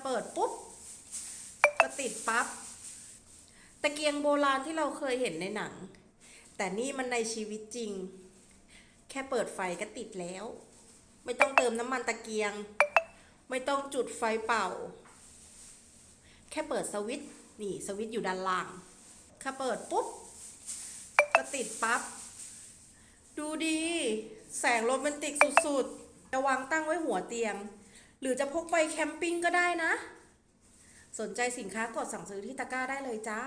เปิดปุ๊บก็ติดปั๊บตะเกียงโบราณที่เราเคยเห็นในหนังแต่นี่มันในชีวิตจริงแค่เปิดไฟก็ติดแล้วไม่ต้องเติมน้ำมันตะเกียงไม่ต้องจุดไฟเป่าแค่เปิดสวิตช์นี่สวิตช์อยู่ด้านล่างแค่เปิดปุ๊บก็ติดปั๊บดูดีแสงโรแมนติกสุดๆจะวางตั้งไว้หัวเตียงหรือจะพกไปแคมปิ้งก็ได้นะสนใจสินค้ากดสั่งซื้อที่ตะกร้าได้เลยจ้า